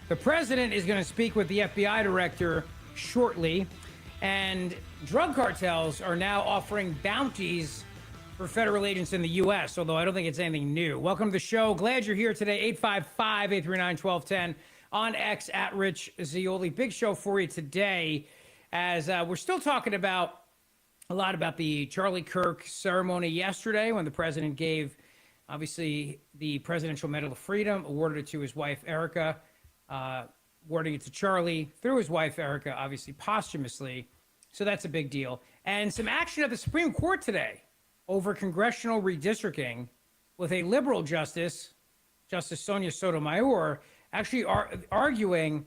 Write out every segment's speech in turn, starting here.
The president is going to speak with the FBI director shortly, and drug cartels are now offering bounties for federal agents in the U.S., although I don't think it's anything new. Welcome to the show. Glad you're here today. 855-839-1210 on X at Rich Zeoli. Big show for you today, as we're still talking about a lot about the Charlie Kirk ceremony yesterday when the president gave, obviously, the Presidential Medal of Freedom, awarded it to his wife, Erica, awarding it to Charlie through his wife, Erica, obviously posthumously. So that's a big deal. And some action at the Supreme Court today over congressional redistricting with a liberal justice, Justice Sonia Sotomayor, actually arguing,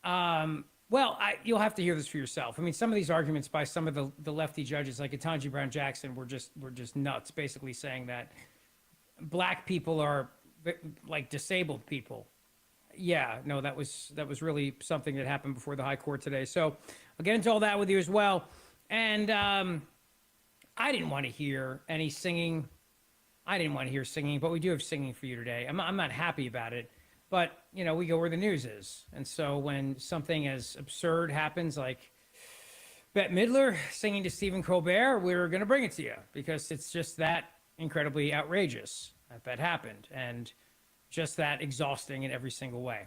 you'll have to hear this for yourself. I mean, some of these arguments by some of the lefty judges, like Ketanji Brown Jackson, were just nuts, basically saying that black people are like disabled people. Yeah, no, that was really something that happened before the high court today. So I'll get into all that with you as well. And I didn't want to hear any singing. I didn't want to hear singing, but we do have singing for you today. I'm not happy about it, but, you know, we go where the news is. And so when something as absurd happens, like Bette Midler singing to Stephen Colbert, we're going to bring it to you because it's just that incredibly outrageous that happened and just that exhausting in every single way.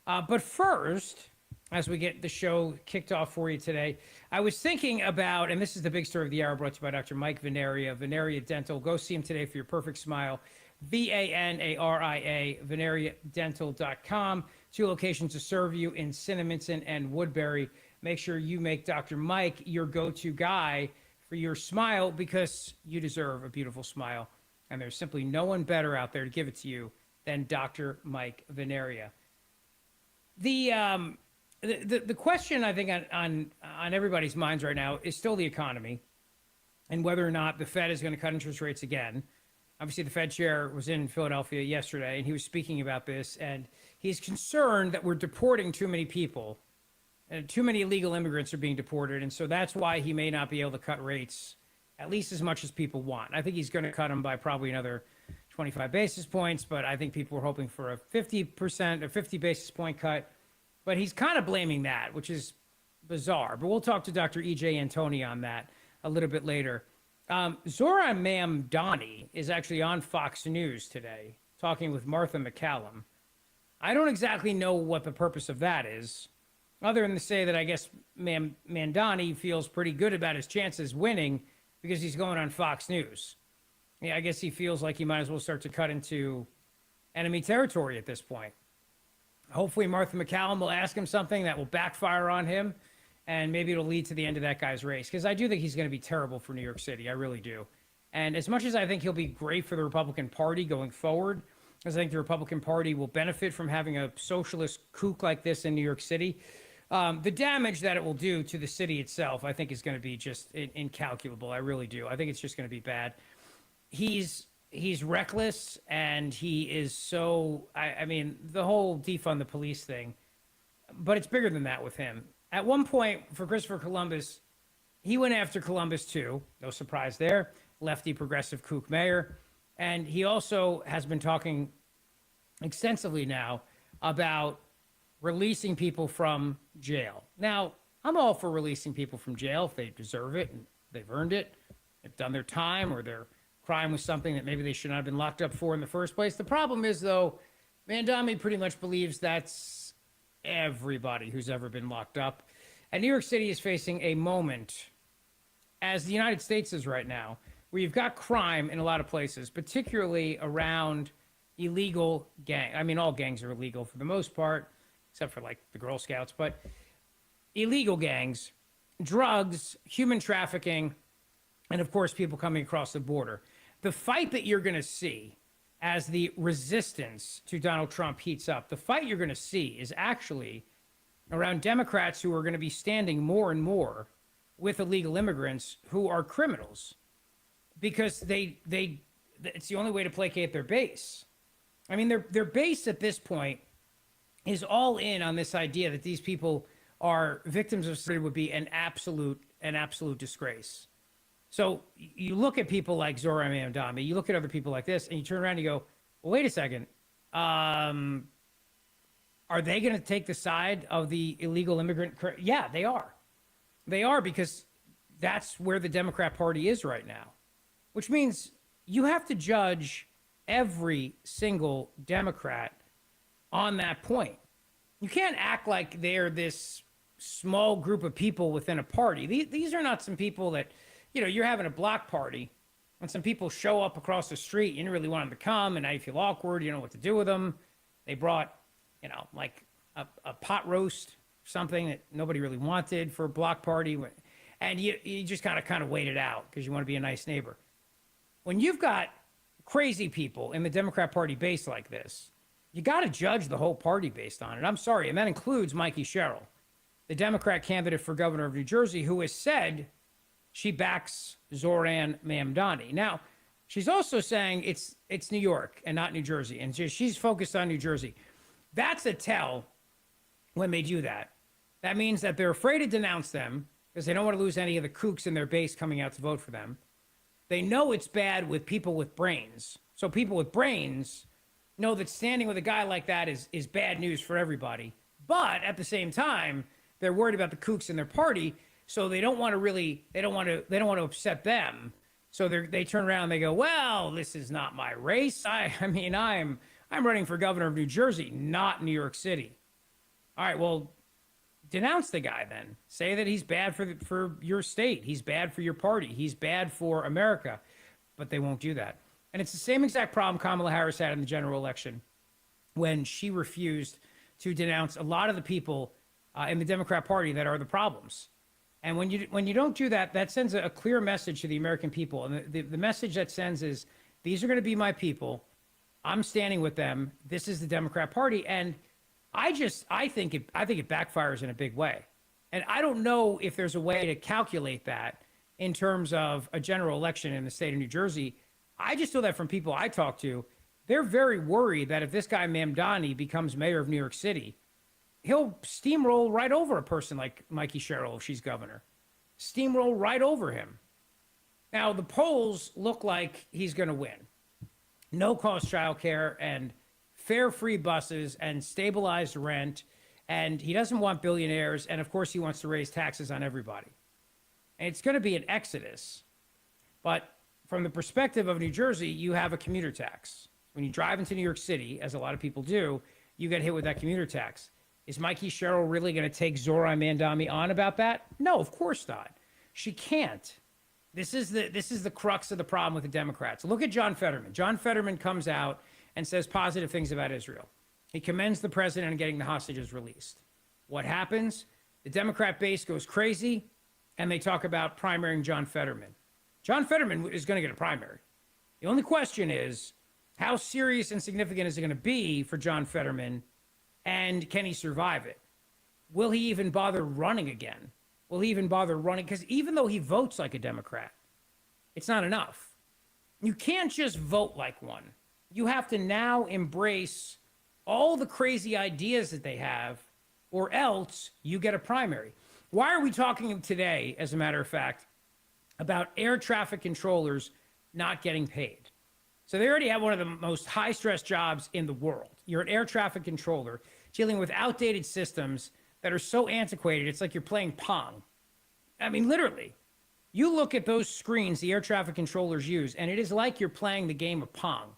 But first, as we get the show kicked off for you today, I was thinking about, and this is the big story of the hour brought to you by Dr. Mike Veneria, Veneria Dental. Go see him today for your perfect smile. Venaria, veneriadental.com. 2 locations to serve you in Cinnaminson and Woodbury. Make sure you make Dr. Mike your go-to guy for your smile because you deserve a beautiful smile. And there's simply no one better out there to give it to you than Dr. Mike Veneria. The question I think on everybody's minds right now is still the economy and whether or not the Fed is going to cut interest rates again. Obviously, the Fed chair was in Philadelphia yesterday, and he was speaking about this, and he's concerned that we're deporting too many people, and too many illegal immigrants are being deported, and so that's why he may not be able to cut rates at least as much as people want. I think he's going to cut them by probably another 25 basis points, but I think people were hoping for a 50% or 50 basis point cut. But he's kind of blaming that, which is bizarre. But we'll talk to Dr. E.J. Antoni on that a little bit later. Zora Mamdani is actually on Fox News today talking with Martha McCallum. I don't exactly know what the purpose of that is, other than to say that I guess Mamdani feels pretty good about his chances winning because he's going on Fox News. Yeah, I guess he feels like he might as well start to cut into enemy territory at this point. Hopefully Martha McCallum will ask him something that will backfire on him, and maybe it'll lead to the end of that guy's race, because I do think he's going to be terrible for New York City. I really do. And as much as I think he'll be great for the Republican Party going forward, as I think the Republican Party will benefit from having a socialist kook like this in New York City, the damage that it will do to the city itself, I think, is going to be just incalculable. I really do. I think it's just going to be bad. He's reckless, and he is so, I mean, the whole defund the police thing, but it's bigger than that with him. At one point, for Christopher Columbus, he went after Columbus too. No surprise there. Lefty progressive kook mayor. And he also has been talking extensively now about releasing people from jail. Now, I'm all for releasing people from jail if they deserve it and they've earned it, they've done their time, or they're crime was something that maybe they should not have been locked up for in the first place. The problem is, though, Mamdani pretty much believes that's everybody who's ever been locked up. And New York City is facing a moment, as the United States is right now, where you've got crime in a lot of places, particularly around illegal gang. I mean, all gangs are illegal for the most part, except for like the Girl Scouts, but illegal gangs, drugs, human trafficking, and of course, people coming across the border. The fight that you're going to see as the resistance to Donald Trump heats up, the fight you're going to see is actually around Democrats who are going to be standing more and more with illegal immigrants who are criminals, because it's the only way to placate their base. I mean, their base at this point is all in on this idea that these people are victims of slavery, would be an absolute disgrace. So you look at people like Zora Mamdani, you look at other people like this, and you turn around and you go, well, wait a second. Are they going to take the side of the illegal immigrant? Yeah, they are. They are, because that's where the Democrat Party is right now, which means you have to judge every single Democrat on that point. You can't act like they're this small group of people within a party. These are not some people that, you're having a block party and some people show up across the street. You didn't really want them to come, and now you feel awkward. You don't know what to do with them. They brought, like a pot roast, something that nobody really wanted for a block party. And you just kind of wait it out because you want to be a nice neighbor. When you've got crazy people in the Democrat Party base like this, you got to judge the whole party based on it. I'm sorry. And that includes Mikey Sherrill, the Democrat candidate for governor of New Jersey, who has said she backs Zohran Mamdani. Now, she's also saying it's New York and not New Jersey. And she's focused on New Jersey. That's a tell when they do that. That means that they're afraid to denounce them because they don't want to lose any of the kooks in their base coming out to vote for them. They know it's bad with people with brains. So people with brains know that standing with a guy like that is bad news for everybody. But at the same time, they're worried about the kooks in their party, so they don't want to upset them. So they turn around and they go, well, this is not my race. I'm running for governor of New Jersey, not New York City. All right, well, denounce the guy then. Say that he's bad for your state. He's bad for your party. He's bad for America. But they won't do that. And it's the same exact problem Kamala Harris had in the general election when she refused to denounce a lot of the people in the Democrat Party that are the problems. And when you don't do that, that sends a clear message to the American people. And the message that sends is, these are going to be my people. I'm standing with them. This is the Democrat Party. And I think it backfires in a big way. And I don't know if there's a way to calculate that in terms of a general election in the state of New Jersey. I just know that from people I talk to, they're very worried that if this guy Mamdani becomes mayor of New York City, he'll steamroll right over a person like Mikey Sherrill if she's governor. Steamroll right over him. Now, the polls look like he's going to win. No-cost childcare and fare free buses and stabilized rent, and he doesn't want billionaires, and of course he wants to raise taxes on everybody. And it's going to be an exodus. But from the perspective of New Jersey, you have a commuter tax. When you drive into New York City, as a lot of people do, you get hit with that commuter tax. Is Mikey Sherrill really going to take Zohran Mamdani on about that? No, of course not. She can't. This is the crux of the problem with the Democrats. Look at John Fetterman. John Fetterman comes out and says positive things about Israel. He commends the president on getting the hostages released. What happens? The Democrat base goes crazy, and they talk about primarying John Fetterman. John Fetterman is going to get a primary. The only question is, how serious and significant is it going to be for John Fetterman, and can he survive it? Will he even bother running again? Will he even bother running? Because even though he votes like a Democrat, it's not enough. You can't just vote like one. You have to now embrace all the crazy ideas that they have, or else you get a primary. Why are we talking today, as a matter of fact, about air traffic controllers not getting paid? So they already have one of the most high-stress jobs in the world. You're an air traffic controller dealing with outdated systems that are so antiquated, it's like you're playing Pong. I mean, literally. You look at those screens the air traffic controllers use, and it is like you're playing the game of Pong.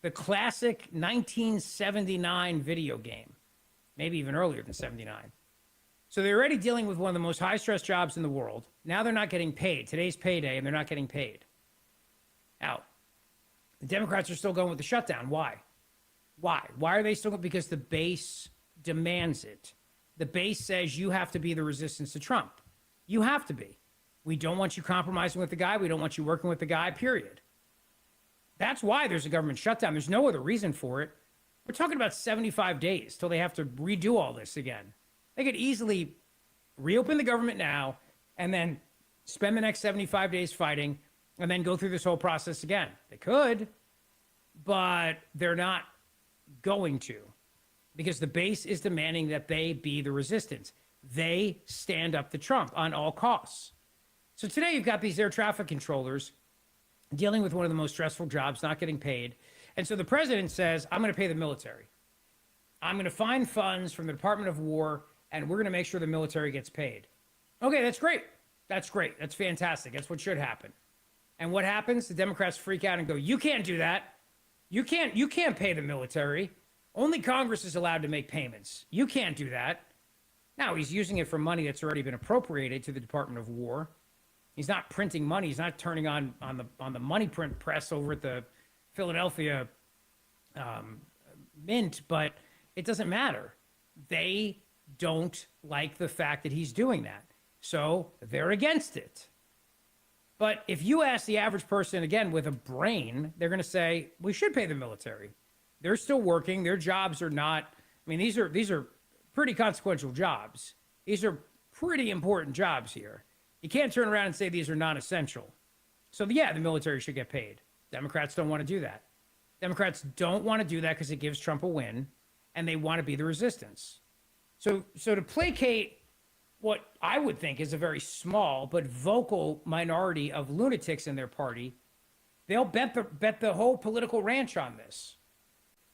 The classic 1979 video game. Maybe even earlier than 79. So they're already dealing with one of the most high-stress jobs in the world. Now they're not getting paid. Today's payday, and they're not getting paid. Now, the Democrats are still going with the shutdown. Why? Why? Why are they still going? Because the base demands it. The base says you have to be the resistance to Trump. You have to be. We don't want you compromising with the guy. We don't want you working with the guy, period. That's why there's a government shutdown. There's no other reason for it. We're talking about 75 days till they have to redo all this again. They could easily reopen the government now and then spend the next 75 days fighting and then go through this whole process again. They could, but they're not going to, because the base is demanding that they be the resistance. They stand up to Trump on all costs. So today you've got these air traffic controllers dealing with one of the most stressful jobs, not getting paid. And so the president says, I'm going to pay the military. I'm going to find funds from the Department of War, and we're going to make sure the military gets paid. Okay, that's great. That's great. That's fantastic. That's what should happen. And what happens? The Democrats freak out and go, you can't do that. You can't pay the military. Only Congress is allowed to make payments. You can't do that. Now, he's using it for money that's already been appropriated to the Department of War. He's not printing money. He's not turning on the money print press over at the Philadelphia Mint, but it doesn't matter. They don't like the fact that he's doing that. So they're against it. But if you ask the average person, again, with a brain, they're going to say, we should pay the military. They're still working. Their jobs are not, I mean, these are pretty consequential jobs. These are pretty important jobs here. You can't turn around and say these are non-essential. So yeah, the military should get paid. Democrats don't want to do that. Democrats don't want to do that because it gives Trump a win, and they want to be the resistance. So to placate what I would think is a very small but vocal minority of lunatics in their party, they'll bet the whole political ranch on this.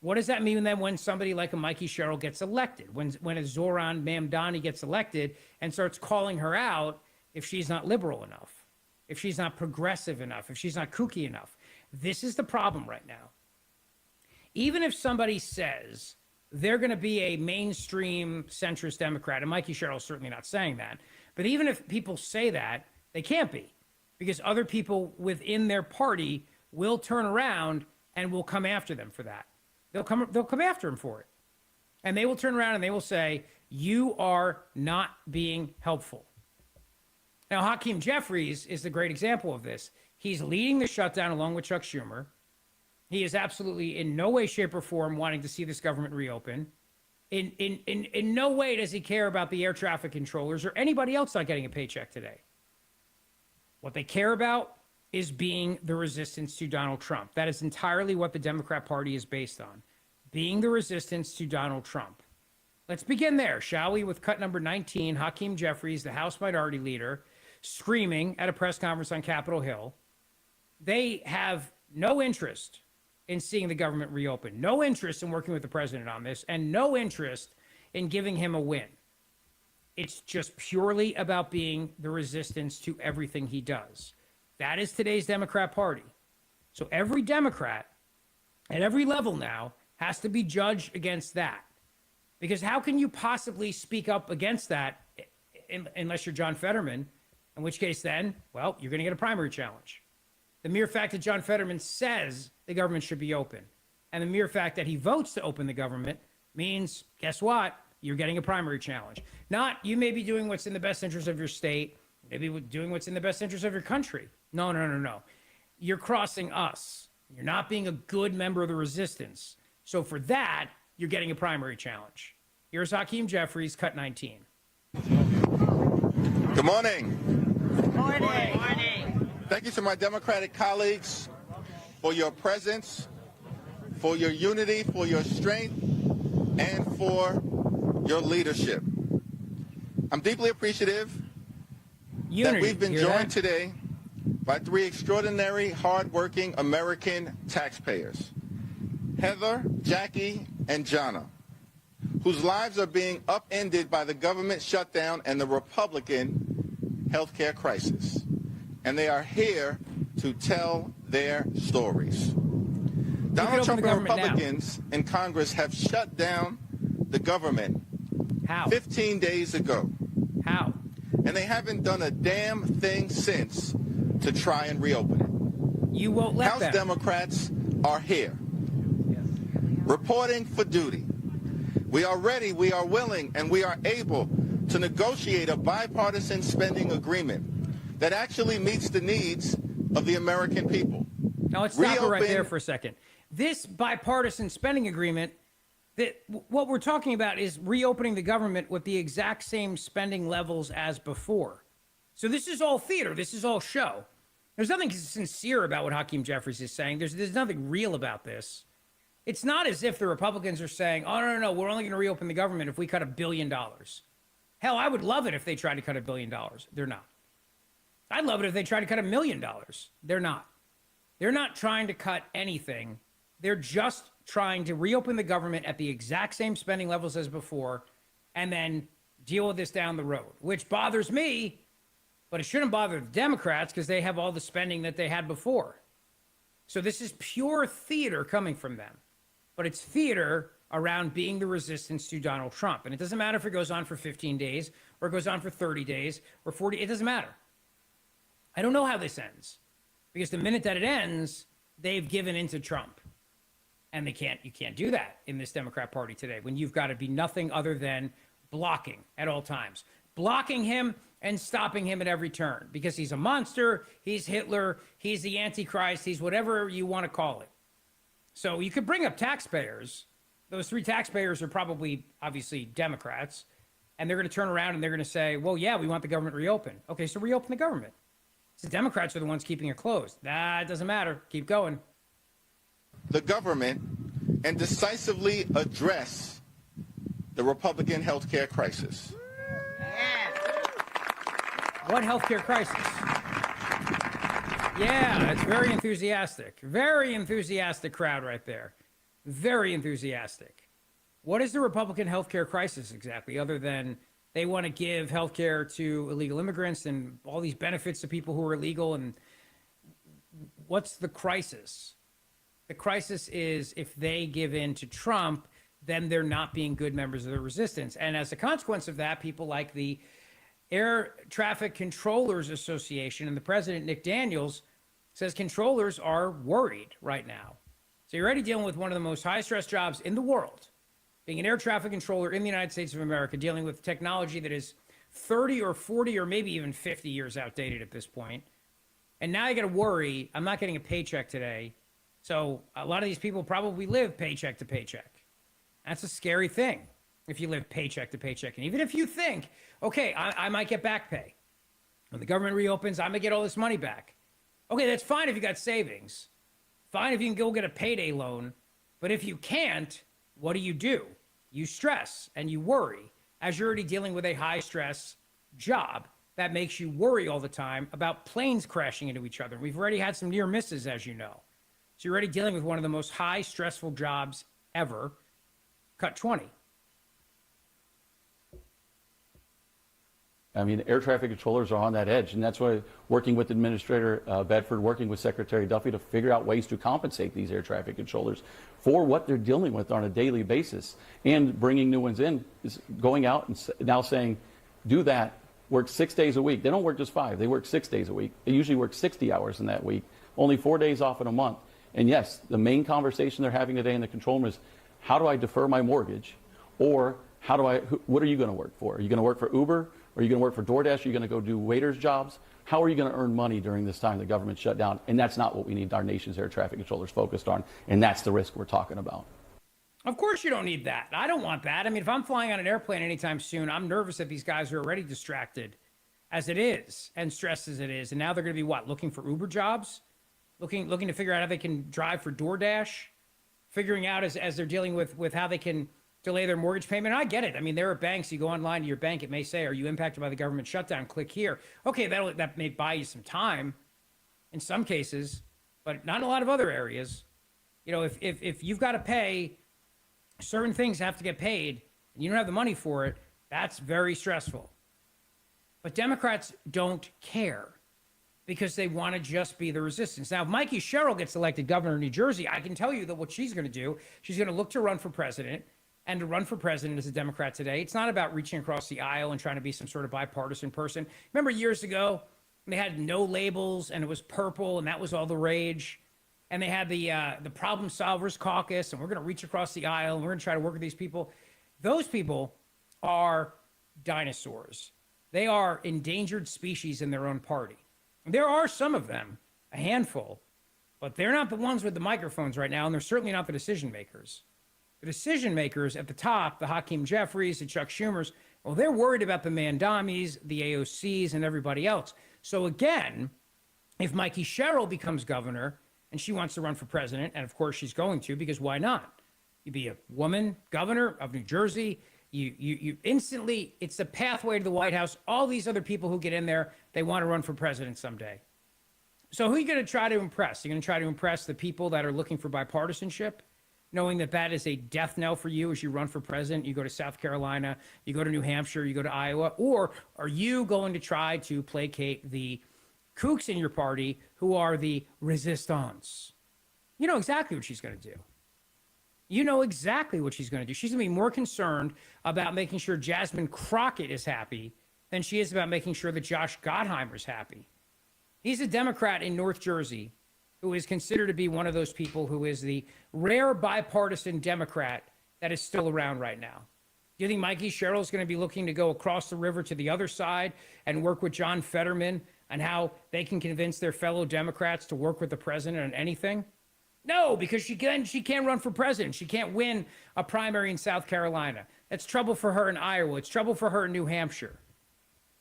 What does that mean then when somebody like a Mikey Sherrill gets elected? When a Zoran Mamdani gets elected and starts calling her out if she's not liberal enough, if she's not progressive enough, if she's not kooky enough? This is the problem right now. Even if somebody says they're going to be a mainstream centrist Democrat, and Mikey Sherrill's certainly not saying that, but even if people say that, they can't be, because other people within their party will turn around and will come after them for that. They'll come after him for it. And they will turn around and they will say, you are not being helpful. Now, Hakeem Jeffries is the great example of this. He's leading the shutdown along with Chuck Schumer. He is absolutely in no way, shape, or form wanting to see this government reopen. In no way does he care about the air traffic controllers or anybody else not getting a paycheck today. What they care about is being the resistance to Donald Trump. That is entirely what the Democrat Party is based on, being the resistance to Donald Trump. Let's begin there, shall we, with cut number 19, Hakeem Jeffries, the House Minority Leader, screaming at a press conference on Capitol Hill. They have no interest in seeing the government reopen, no interest in working with the president on this, and no interest in giving him a win. It's just purely about being the resistance to everything he does. That is today's Democrat Party. So every Democrat at every level now has to be judged against that. Because how can you possibly speak up against that unless you're John Fetterman, in which case then, well, you're going to get a primary challenge. The mere fact that John Fetterman says the government should be open, and the mere fact that he votes to open the government means, guess what? You're getting a primary challenge. Not you may be doing what's in the best interest of your state, maybe doing what's in the best interest of your country. No. You're crossing us. You're not being a good member of the resistance. So for that, you're getting a primary challenge. Here's Hakeem Jeffries, cut 19. Good morning. Good morning. Thank you to my Democratic colleagues for your presence, for your unity, for your strength, and for your leadership. I'm deeply appreciative that we've been joined today by three extraordinary, hardworking American taxpayers, Heather, Jackie, and Jonna, whose lives are being upended by the government shutdown and the Republican healthcare crisis. And they are here to tell their stories. Donald Trump and Republicans in Congress have shut down the government 15 days ago. How? And they haven't done a damn thing since to try and reopen it. You won't let House them. Democrats are here, reporting for duty. We are ready, we are willing, and we are able to negotiate a bipartisan spending agreement that actually meets the needs of the American people. Now let's stop it right there for a second. This bipartisan spending agreement, what we're talking about is reopening the government with the exact same spending levels as before. So this is all theater. This is all show. There's nothing sincere about what Hakeem Jeffries is saying. There's nothing real about this. It's not as if the Republicans are saying, oh, no, we're only going to reopen the government if we cut $1 billion. Hell, I would love it if they tried to cut $1 billion. They're not. I'd love it if they tried to cut $1 million. They're not. They're not trying to cut anything. They're just trying to reopen the government at the exact same spending levels as before and then deal with this down the road, which bothers me, but it shouldn't bother the Democrats because they have all the spending that they had before. So this is pure theater coming from them, but it's theater around being the resistance to Donald Trump. And it doesn't matter if it goes on for 15 days or it goes on for 30 days or 40, it doesn't matter. I don't know how this ends because the minute that it ends, they've given into Trump. And you can't do that in this Democrat Party today when you've got to be nothing other than blocking at all times, blocking him and stopping him at every turn because he's a monster. He's Hitler. He's the Antichrist. He's whatever you want to call it. So you could bring up taxpayers. Those three taxpayers are probably obviously Democrats, and they're going to turn around and they're going to say, well, yeah, we want the government reopened. Okay, so reopen the government. So the Democrats are the ones keeping it closed. That doesn't matter. Keep going. The government and decisively address the Republican health care crisis. What healthcare crisis? Yeah, it's very enthusiastic. Very enthusiastic crowd right there. Very enthusiastic. What is the Republican healthcare crisis exactly, other than they want to give healthcare to illegal immigrants and all these benefits to people who are illegal? And what's the crisis? The crisis is if they give in to Trump, then they're not being good members of the resistance. And as a consequence of that, people like the Air Traffic Controllers Association and the president, Nick Daniels, says controllers are worried right now. So you're already dealing with one of the most high-stress jobs in the world, being an air traffic controller in the United States of America, dealing with technology that is 30 or 40 or maybe even 50 years outdated at this point. And now you got to worry, I'm not getting a paycheck today. So a lot of these people probably live paycheck to paycheck. That's a scary thing if you live paycheck to paycheck. And even if you think, okay, I might get back pay. When the government reopens, I'm going to get all this money back. Okay, that's fine if you got savings. Fine if you can go get a payday loan. But if you can't, what do? You stress and you worry as you're already dealing with a high-stress job that makes you worry all the time about planes crashing into each other. We've already had some near misses, as you know. So you're already dealing with one of the most high stressful jobs ever. Cut 20. I mean, air traffic controllers are on that edge, and that's why working with Administrator Bedford, working with Secretary Duffy to figure out ways to compensate these air traffic controllers for what they're dealing with on a daily basis, and bringing new ones in, is going out and now saying, do that, work 6 days a week. They don't work just 5, they work 6 days a week. They usually work 60 hours in that week, only 4 days off in a month. And yes, the main conversation they're having today in the control room is, how do I defer my mortgage? Or what are you going to work for? Are you going to work for Uber? Are you going to work for DoorDash? Are you going to go do waiters jobs? How are you going to earn money during this time the government shut down? And that's not what we need our nation's air traffic controllers focused on. And that's the risk we're talking about. Of course you don't need that. I don't want that. I mean, if I'm flying on an airplane anytime soon, I'm nervous that these guys are already distracted as it is and stressed as it is. And now they're going to be looking for Uber jobs? Looking to figure out how they can drive for DoorDash? Figuring out as they're dealing with how they can delay their mortgage payment. And I get it. I mean, there are banks, you go online to your bank, it may say, are you impacted by the government shutdown? Click here. Okay, that may buy you some time in some cases, but not in a lot of other areas. You know, if you've got to pay, certain things have to get paid, and you don't have the money for it, that's very stressful. But Democrats don't care because they want to just be the resistance. Now, if Mikey Sherrill gets elected governor of New Jersey, I can tell you that what she's going to do, she's going to look to run for president. And to run for president as a Democrat today, it's not about reaching across the aisle and trying to be some sort of bipartisan person. Remember years ago, they had no labels and it was purple and that was all the rage. And they had the Problem Solvers Caucus and we're going to reach across the aisle and we're going to try to work with these people. Those people are dinosaurs. They are endangered species in their own party. There are some of them, a handful, but they're not the ones with the microphones right now, and they're certainly not the decision makers. The decision makers at the top, the Hakeem Jeffries, the Chuck Schumers, well, they're worried about the Mandamis, the AOCs, and everybody else. So again, if Mikey Sherrill becomes governor and she wants to run for president, and of course she's going to, because why not? You'd be a woman governor of New Jersey. You instantly, it's the pathway to the White House. All these other people who get in there, they want to run for president someday. So who are you going to try to impress? You're going to try to impress the people that are looking for bipartisanship? knowing that that is a death knell for you as you run for president? You go to South Carolina, you go to New Hampshire, you go to Iowa, or are you going to try to placate the kooks in your party who are the resistance? You know exactly what she's going to do. You know exactly what she's going to do. She's going to be more concerned about making sure Jasmine Crockett is happy than she is about making sure that Josh Gottheimer's happy. He's a Democrat in North Jersey who is considered to be one of those people who is the rare bipartisan Democrat that is still around right now. Do you think Mikey Sherrill is going to be looking to go across the river to the other side and work with John Fetterman on how they can convince their fellow Democrats to work with the president on anything? No, because she can't run for president. She can't win a primary in South Carolina. That's trouble for her in Iowa. It's trouble for her in New Hampshire.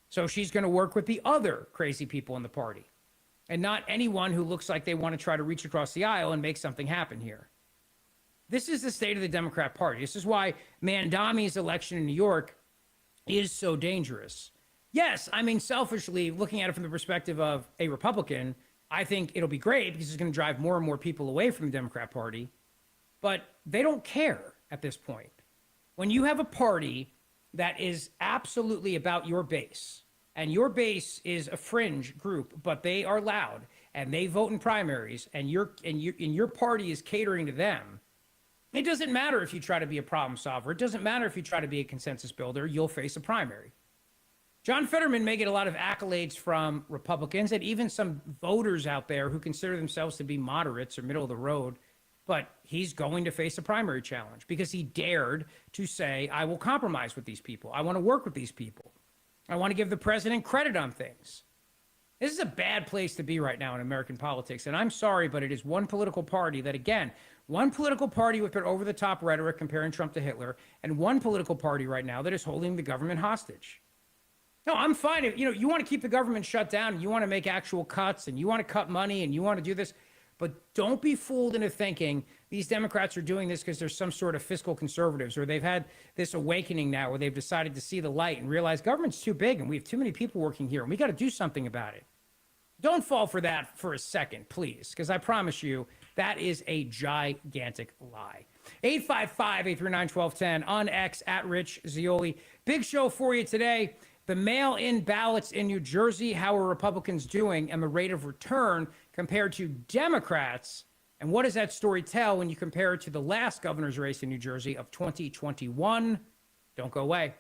So she's going to work with the other crazy people in the party and not anyone who looks like they want to try to reach across the aisle and make something happen here. This is the state of the Democrat Party. This is why Mandami's election in New York is so dangerous. Yes, I mean, selfishly, looking at it from the perspective of a Republican, I think it'll be great because it's going to drive more and more people away from the Democrat Party. But they don't care at this point. When you have a party that is absolutely about your base, and your base is a fringe group, but they are loud and they vote in primaries, and your party is catering to them, it doesn't matter if you try to be a problem solver. It doesn't matter if you try to be a consensus builder. You'll face a primary. John Fetterman may get a lot of accolades from Republicans and even some voters out there who consider themselves to be moderates or middle of the road, but he's going to face a primary challenge because he dared to say, I will compromise with these people. I want to work with these people. I want to give the president credit on things. This is a bad place to be right now in American politics, and I'm sorry, but it is one political party that, again, one political party with their over-the-top rhetoric comparing Trump to Hitler, and one political party right now that is holding the government hostage. No, I'm fine. If, you want to keep the government shut down, and you want to make actual cuts, and you want to cut money, and you want to do this, but don't be fooled into thinking these Democrats are doing this because there's some sort of fiscal conservatives, or they've had this awakening now where they've decided to see the light and realize government's too big, and we have too many people working here, and we got to do something about it. Don't fall for that for a second, please, because I promise you that is a gigantic lie. 855-839-1210 on X at Rich Zeoli. Big show for you today. The mail-in ballots in New Jersey, how are Republicans doing, and the rate of return compared to Democrats. And what does that story tell when you compare it to the last governor's race in New Jersey of 2021? Don't go away.